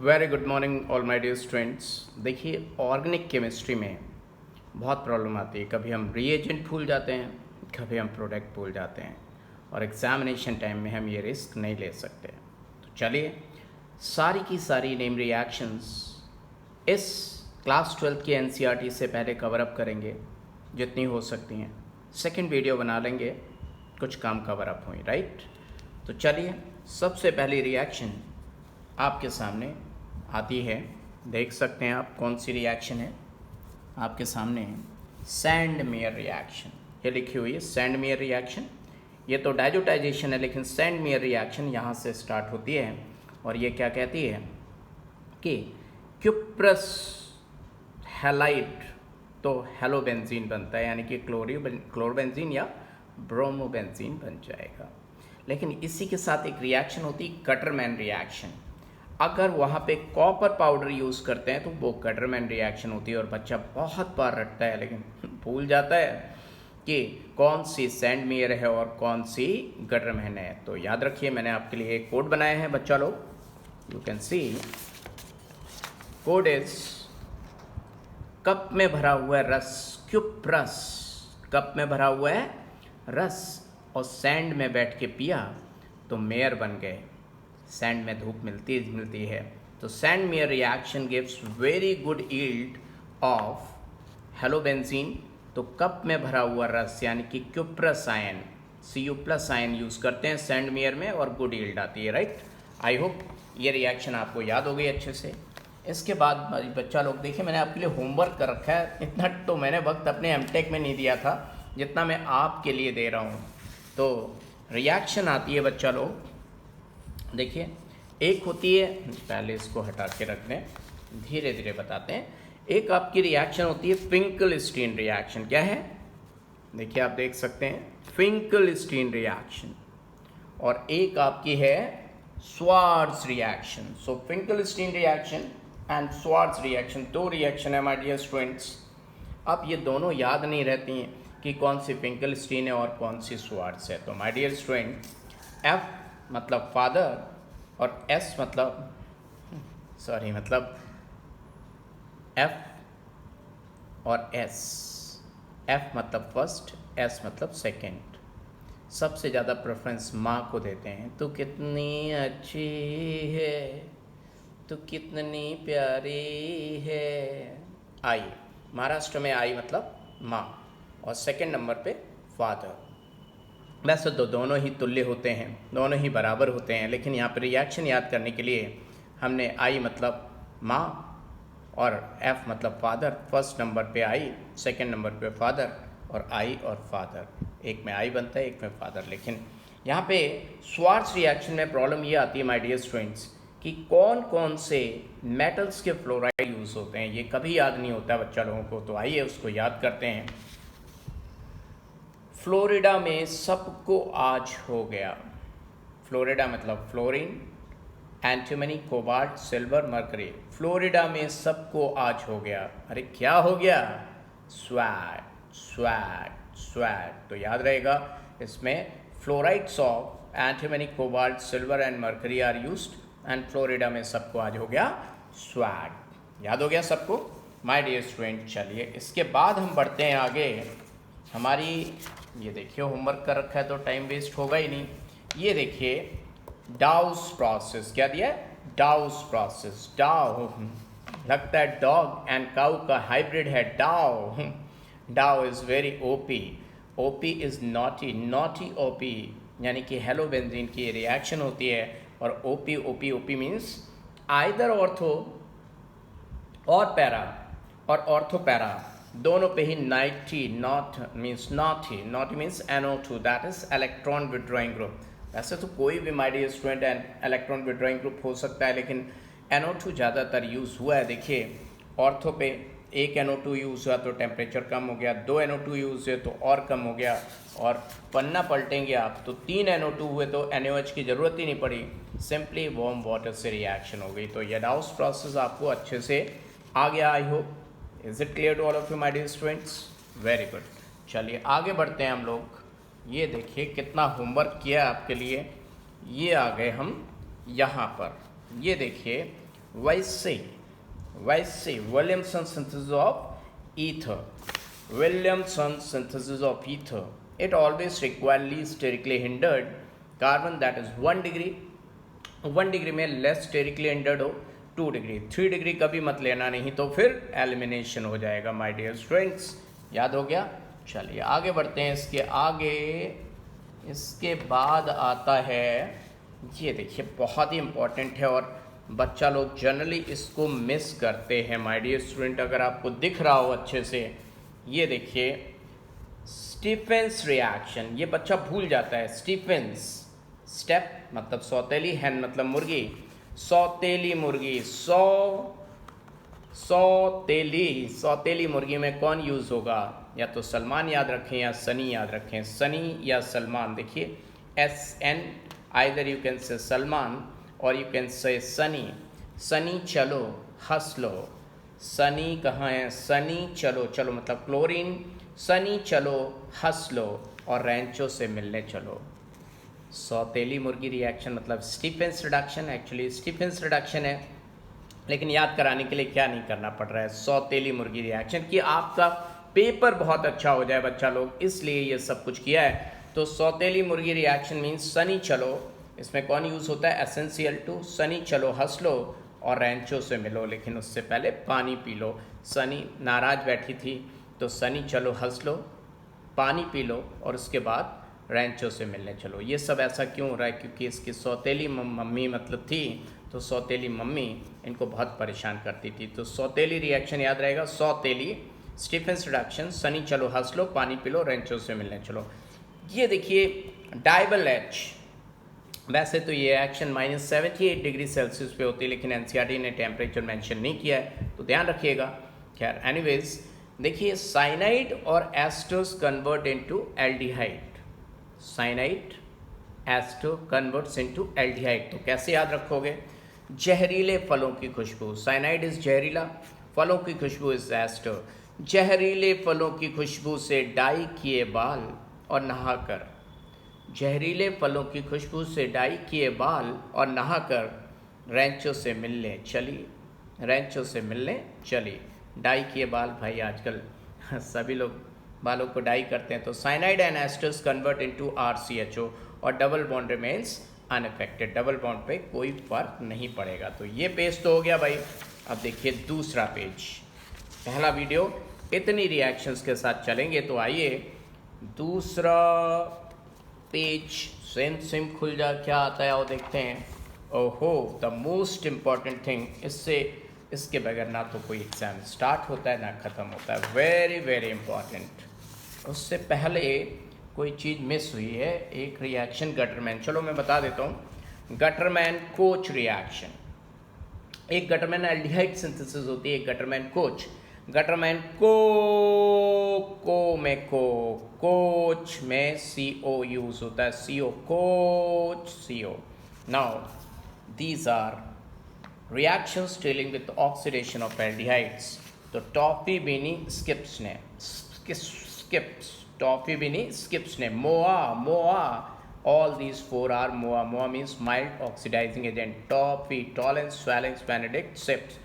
Very good morning all my dear students. देखिए, organic chemistry में बहुत प्रॉब्लम आती है। कभी हम रिएजेंट भूल जाते हैं, कभी हम प्रोडक्ट भूल जाते हैं, और एग्जामिनेशन टाइम में हम ये रिस्क नहीं ले सकते। तो चलिए, सारी की सारी नेम रिएक्शंस इस क्लास 12 की एनसीईआरटी से पहले कवर अप करेंगे जितनी हो सकती हैं। सेकंड वीडियो बना लेंगे, कुछ काम कवर अप हुई, राइट। तो चलिए, सबसे पहली रिएक्शन आपके सामने आती है। देख सकते हैं आप कौन सी रिएक्शन है आपके सामने। सैंड मेयर रिएक्शन, ये लिखी हुई है सैंड मेयर रिएक्शन। ये तो डाइजोटाइजेशन है, लेकिन सैंड मेयर रिएक्शन यहाँ से स्टार्ट होती है। और ये क्या कहती है कि क्यूप्रस हैलाइड तो हेलोबेंजीन बनता है, यानी कि क्लोरोबेंजीन या ब्रोमोबेंजीन बन जाएगा। लेकिन इसी के साथ एक रिएक्शन होती है कटरमैन रिएक्शन। अगर वहाँ पे कॉपर पाउडर यूज़ करते हैं तो वो कटरमैन रिएक्शन होती है। और बच्चा बहुत बार रटता है लेकिन भूल जाता है कि कौन सी सैंड मेयर है और कौन सी कटरमैन है। तो याद रखिए, मैंने आपके लिए एक कोड बनाया है बच्चा लोग। You can see code is cup में भरा हुआ है रस, क्यूप्रस। कप में भरा हुआ है रस और सैंड में बैठ के पिया तो मेयर बन गए। सैंड में धूप मिलती है। तो Sandmeyer reaction gives very good yield of halobenzene. तो कप में भरा हुआ रस यानी कि cuprous ion, Cu+ ion use करते हैं सैंड मेयर में और गुड यील्ड आती है, राइट। आई होप ये रिएक्शन आपको याद हो गई अच्छे से। इसके बाद बच्चा लोग देखिए, मैंने आपके लिए होमवर्क कर रखा है। इतना तो मैंने वक्त अपने एमटेक में नहीं दिया था जितना मैं आपके लिए दे रहा हूँ। तो रिएक्शन आती है बच्चा लोग, देखिए। एक होती है, पहले इसको हटा के रख दें, धीरे धीरे बताते हैं। एक आपकी रिएक्शन होती है फिंकलस्टीन रिएक्शन। क्या है? देखिए, आप देख सकते हैं फिंकलस्टीन रिएक्शन। और एक आपकी है Swarts reaction. So Finkelstein reaction and Swarts reaction, दो रिएक्शन है माय डियर स्टूडेंट्स। अब ये दोनों याद नहीं रहती हैं कि कौन सी फिंकलस्टीन है और कौन सी स्वार्ट्ज है। तो माय डियर स्टूडेंट, एफ मतलब फादर और एस मतलब एफ और एस। एफ मतलब फर्स्ट, एस मतलब सेकंड। सबसे ज़्यादा प्रेफरेंस माँ को देते हैं। तो कितनी अच्छी है, तो कितनी प्यारी है। आई, महाराष्ट्र में आई मतलब माँ, और सेकंड नंबर पे फादर। वैसे तो दोनों ही तुल्य होते हैं, दोनों ही बराबर होते हैं, लेकिन यहाँ पर रिएक्शन याद करने के लिए हमने आई मतलब माँ और एफ मतलब फादर। फर्स्ट नंबर पे आई, सेकंड नंबर पे फादर, और आई और फादर, एक में आई बनता है एक में फादर। लेकिन यहाँ पे स्वार्ट्ज रिएक्शन में प्रॉब्लम ये आती है माय डियर स्टूडेंट्स कि कौन कौन से मेटल्स के फ्लोराइड यूज़ होते हैं, ये कभी याद नहीं होता बच्चा लोगों को। तो आइए उसको याद करते हैं। फ्लोरिडा में सबको आज हो गया। फ्लोरिडा मतलब fluorine, antimony, cobalt, silver, mercury. Florida में सबको आज हो गया। अरे क्या हो गया? स्वैट। तो याद रहेगा, इसमें fluorides of antimony, cobalt, silver and mercury are used, and Florida में सबको आज हो गया स्वैट। याद हो गया सबको माय डियर स्टूडेंट। चलिए, इसके बाद हम बढ़ते हैं आगे। हमारी ये देखिए, होमवर्क कर रखा है तो टाइम वेस्ट होगा ही नहीं। ये देखिए, डाउस प्रोसेस। क्या दिया है? Dow's process. डाउ लगता है डॉग एंड काउ का हाइब्रिड है। Dow is very OP. OP is naughty OP, यानी कि हेलोबेंजीन की रिएक्शन होती है। और ओपी मीन्स आइदर ऑर्थो और पैरा, और ऑर्थो पैरा दोनों पे ही 90 not means NO2, that is electron withdrawing group. वैसे तो कोई भी my dear student electron withdrawing group हो सकता है, लेकिन NO2 ज़्यादातर यूज़ हुआ है। देखिए, ऑर्थो पे एक NO2 यूज़ हुआ तो टेम्परेचर कम हो गया, 2 NO2 यूज़ हुए तो और कम हो गया, और पन्ना पलटेंगे आप तो 3 NO2 हुए तो NaOH की ज़रूरत ही नहीं पड़ी, सिंपली वार्म वाटर से रिएक्शन हो गई। तो ये डाउस प्रोसेस आपको अच्छे से आ गया। I hope is it clear to all of you my dear students? Very good. चलिए आगे बढ़ते हैं हम लोग। ये देखिए कितना होमवर्क किया आपके लिए। ये आ गए हम यहाँ पर। ये देखिए वैसे Williamson synthesis of ether. Williamson synthesis of ether. It always requires least sterically hindered carbon, that is 1 degree. 1 degree में लेस स्टेरिकली हिंडर्ड हो, 2 डिग्री, 3 डिग्री कभी मत लेना, नहीं तो फिर एलिमिनेशन हो जाएगा माय डियर स्टूडेंट्स। याद हो गया? चलिए आगे बढ़ते हैं। इसके आगे इसके बाद आता है, ये देखिए बहुत ही इम्पोर्टेंट है और बच्चा लोग जनरली इसको मिस करते हैं माय डियर स्टूडेंट। अगर आपको दिख रहा हो अच्छे से, ये देखिए स्टीफेंस रिएक्शन, ये बच्चा भूल जाता है। स्टीफेंस, स्टेप मतलब सौतेली, हैन मतलब मुर्गी, सौतेली मुर्गी, सौतेली मुर्गी में कौन यूज़ होगा? या तो सलमान याद रखें या सनी याद रखें, सनी या सलमान। देखिए SN, either you can say Salman और you can say Sunny. Sunny चलो हंस लो, सनी कहाँ है? सनी चलो, चलो मतलब क्लोरीन, सनी चलो हंस लो और रेंचो से मिलने चलो। सौतेली मुर्गी रिएक्शन मतलब Stephen's reduction, actually Stephen's reduction है, लेकिन याद कराने के लिए क्या नहीं करना पड़ रहा है, सौतेली मुर्गी रिएक्शन, कि आपका पेपर बहुत अच्छा हो जाए बच्चा लोग, इसलिए ये सब कुछ किया है। तो सौतेली मुर्गी रिएक्शन मीन्स सनी चलो, इसमें कौन यूज़ होता है? SnCl2, सनी चलो हंस लो और रेंचो से मिलो, लेकिन उससे पहले पानी पी लो। सनी नाराज बैठी थी तो सनी चलो हंस लो, पानी पी लो और उसके बाद रेंचो से मिलने चलो। ये सब ऐसा क्यों हो रहा है? क्योंकि इसकी सौतेली मम्मी मतलब थी, तो सौतेली मम्मी इनको बहुत परेशान करती थी। तो सौतेली रिएक्शन याद रहेगा, सौतेली, स्टीफेंस रिडक्शन, सनी चलो हंस लो, पानी पी लो, रेंचो से मिलने चलो। ये देखिए डाइबल H, वैसे तो ये एक्शन -78 डिग्री सेल्सियस पे होती है, लेकिन NCERT ने टेम्परेचर मेंशन नहीं किया है, तो ध्यान रखिएगा। खैर एनीवेज, देखिए साइनाइड और esters convert into aldehyde, cyanide ester converts into aldehyde. तो कैसे याद रखोगे? जहरीले फलों की खुशबू, साइनाइड इज जहरीला, फलों की खुशबू इज एस्टर। जहरीले फलों की खुशबू से डाई किए बाल और नहाकर, जहरीले फलों की खुशबू से डाई किए बाल और नहाकर रेंचो से मिलने चली, रेंचो से मिलने चली। डाई किए बाल, भाई आजकल सभी लोग बालों को डाई करते हैं। तो cyanide and asters convert into RCHO और double bond remains unaffected, double bond पे कोई फर्क नहीं पड़ेगा। तो ये पेज तो हो गया भाई। अब देखिए दूसरा पेज, पहला वीडियो इतनी रिएक्शंस के साथ चलेंगे, तो आइए दूसरा पेज सेम सेम खुल जा, क्या आता है और देखते हैं। ओहो, द मोस्ट इम्पॉर्टेंट थिंग, इसके बगैर ना तो कोई एग्ज़ाम स्टार्ट होता है ना ख़त्म होता है, वेरी वेरी इम्पॉर्टेंट। उससे पहले कोई चीज़ मिस हुई है, एक रिएक्शन गटरमैन, चलो मैं बता देता हूँ। गटरमैन कोच रिएक्शन, एक गटरमैन एल्डिहाइड सिंथेसिस होती है, एक गटरमैन कोच। गटरमैन को में कोच में CO यूज होता है, CO कोच CO। Now these are reactions dealing with oxidation of aldehydes. तो टॉफी बीनी स्किप्स ने, टॉफी बीनी स्किप्स ने, मोआ, all these four are moa means mild oxidizing agent, toffee, tollens, swellings, benedict, sips.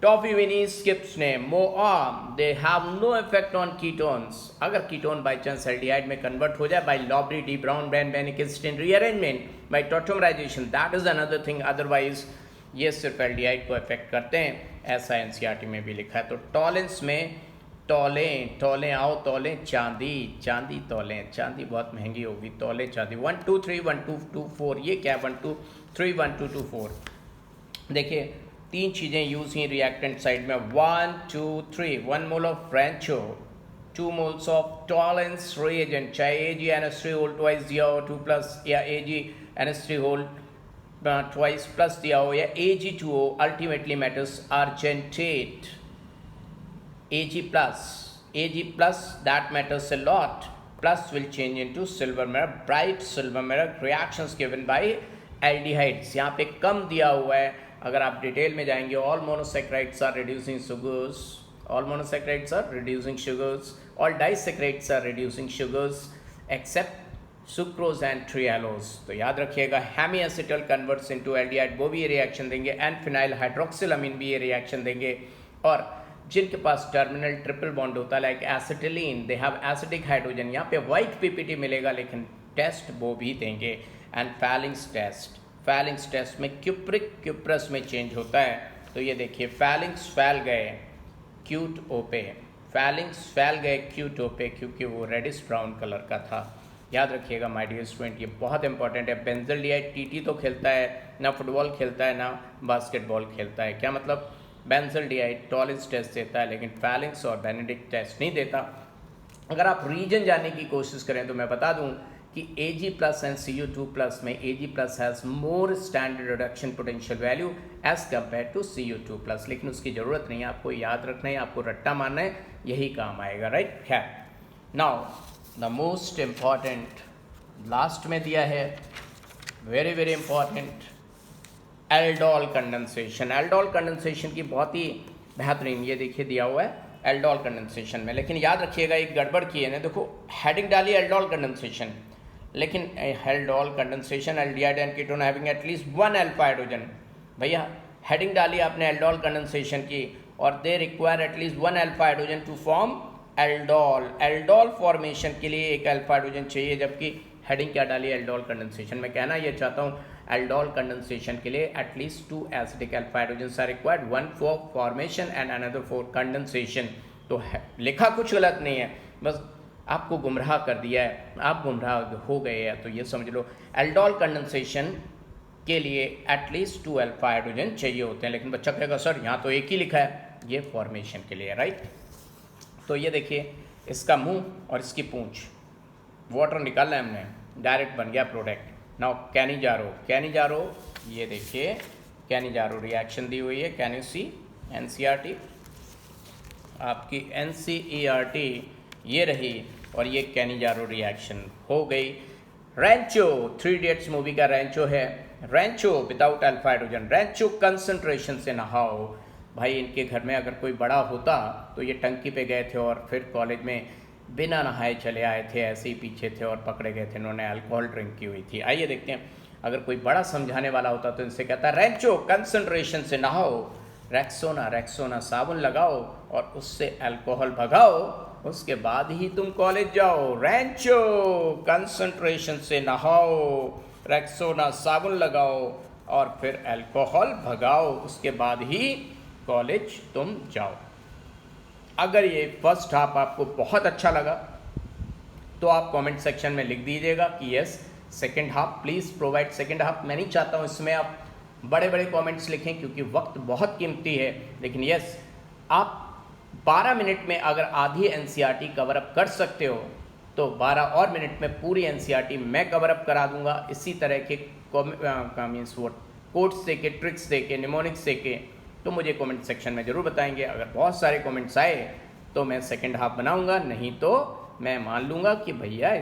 टॉफी बीनी skips ने, मोआ, they have no effect on ketones. अगर ketone by chance aldehyde में convert हो जाए by Lowry D Brown Banick-Stein rearrangement by tautomerization, that is another thing. Otherwise ये सिर्फ aldehyde को इफेक्ट करते हैं, ऐसा NCERT में भी लिखा है। तो टॉलेंस में तोलें आओ तोलें चांदी तोलें, चांदी बहुत महंगी होगी, तोलें चांदी। 1 2 3 1 2 2 4, ये क्या 1 2 3 1 2 2 4। देखिए तीन चीज़ें यूज हुई रिएक्टेंट साइड में, 1 2 3, 1 मोल ऑफ फ्रेंचो, 2 moles ऑफ टॉलेंस रिएजेंट, चाहे AgNH3 होल ट्वाइस दिया हो 2+ या AgNH3 होल ट्वाइस प्लस दिया हो, या Ag2O, ultimately matters argentate, Ag plus that matters a lot, plus will change into silver mirror, bright silver mirror reactions given by aldehydes। यहाँ पे कम दिया हुआ है, अगर आप डिटेल में जाएंगे, all monosaccharides are reducing sugars, all monosaccharides are reducing sugars, all disaccharides are reducing sugars except sucrose and trehalose. तो याद रखिएगा hemiacetal converts into aldehyde, वो भी ये रिएक्शन देंगे, एंड फिनाइल हाइड्रोक्सिलामीन भी ये रिएक्शन देंगे। और जिनके पास टर्मिनल ट्रिपल बॉन्ड होता है like acetylene, they have acidic hydrogen, यहाँ पे वाइट पीपीटी मिलेगा लेकिन टेस्ट वो भी देंगे। And Fehling's test, Fehling's test में क्यूप्रिक क्यूप्रस में चेंज होता है। तो ये देखिए फैलिंग्स फैल गए क्यूट ओ पे, फैलिंग्स फैल गए क्यूट ओ पे क्योंकि वो रेडिश ब्राउन कलर का था। याद रखिएगा माय डियर स्टूडेंट, ये बहुत इंपॉर्टेंट है। बेंजल्डिहाइड टीटी तो खेलता है ना, फुटबॉल खेलता है ना बास्केटबॉल खेलता है। क्या मतलब, बेंजल्डिहाइड टॉलेंस टेस्ट देता है लेकिन फैलिंग्स और बेनेडिक्ट टेस्ट नहीं देता। अगर आप रीजन जानने की कोशिश करें तो मैं बता दूं कि Ag+ एंड Cu2+ में Ag+ has more standard reduction potential value as compare to Cu2+, लेकिन उसकी ज़रूरत नहीं है, आपको याद रखना है, आपको रट्टा मारना है, यही काम आएगा, राइट। खैर, now the most important last में दिया है, very very important, aldol condensation. Aldol condensation की बहुत ही बेहतरीन, ये देखिए दिया हुआ है एल्डोल कंडेंसेशन में, लेकिन याद रखिएगा एक गड़बड़ की है ना, देखो हेडिंग डाली एल्डोल कंडेंसेशन, लेकिन aldol condensation aldehyde and ketone having at least 1 alpha hydrogen. भैया हेडिंग डाली आपने एल्डोल कंडेंसेशन की और they require at least 1 alpha hydrogen to form aldol. Aldol formation के लिए 1 अल्फा हाइड्रोजन चाहिए, जबकि हेडिंग क्या डाली एल्डोल कंडेंसेशन। मैं कहना ये चाहता हूँ एल्डोल कंडेंसेशन के लिए at least 2 acidic alpha hydrogen are required, 1 for formation and another for condensation. तो लिखा कुछ गलत नहीं है, बस आपको गुमराह कर दिया है, आप गुमराह हो गए हैं। तो ये समझ लो एल्डोल कंडेंसेशन के लिए एटलीस्ट 2 अल्फा हाइड्रोजन चाहिए होते हैं, लेकिन बच्चा कहेगा सर यहाँ तो एक ही लिखा है, ये फॉर्मेशन के लिए, राइट। तो ये देखिए इसका मुंह और इसकी पूंछ, वाटर निकाला है हमने, डायरेक्ट बन गया प्रोडक्ट। नाउ कैनिजारो, ये देखिए कैनिजारो रिएक्शन दी हुई है, कैन यू सी, NCERT आपकी NCERT ये रही, और ये कैनिजारो रिएक्शन हो गई। रैंचो, 3 इडियट्स मूवी का रैंचो है, रैंचो विदाउट अल्फा हाइड्रोजन, रैंचो कंसंट्रेशन से नहाओ। भाई इनके घर में अगर कोई बड़ा होता तो ये टंकी पे गए थे और फिर कॉलेज में बिना नहाए चले आए थे, ऐसे ही पीछे थे और पकड़े गए थे, इन्होंने अल्कोहल ड्रिंक की हुई थी। आइए देखते हैं, अगर कोई बड़ा समझाने वाला होता तो इनसे कहता रैंचो कंसंट्रेशन से नहाओ, रेक्सोना साबुन लगाओ और उससे अल्कोहल भगाओ, उसके बाद ही तुम कॉलेज जाओ। रैंचो कंसंट्रेशन से नहाओ, रेक्सोना साबुन लगाओ और फिर अल्कोहल भगाओ, उसके बाद ही कॉलेज तुम जाओ। अगर ये फर्स्ट हाफ आपको बहुत अच्छा लगा तो आप कमेंट सेक्शन में लिख दीजिएगा कि yes second half, please provide second half. मैं नहीं चाहता हूँ इसमें आप बड़े बड़े कमेंट्स लिखें क्योंकि वक्त बहुत कीमती है, लेकिन यस आप 12 मिनट में अगर आधी NCERT कवर अप कर सकते हो तो 12 और मिनट में पूरी NCERT मैं कवर अप करा दूंगा। इसी तरह के मीन्स वो कोड्स दे के, ट्रिक्स दे के, निमोनिक्स दे के, तो मुझे कमेंट सेक्शन में ज़रूर बताएंगे। अगर बहुत सारे कमेंट्स आए तो मैं सेकंड हाफ बनाऊंगा, नहीं तो मैं मान लूँगा कि भैया